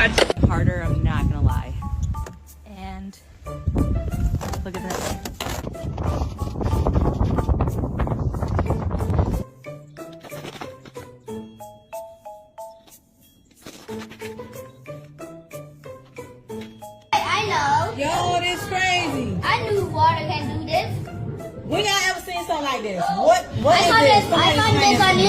much. Harder, I'm not gonna lie. And look at this. I know. Yo, this crazy. I knew water can do this. When y'all ever seen something like this? What I is saw this? this. I Somebody saw explain this on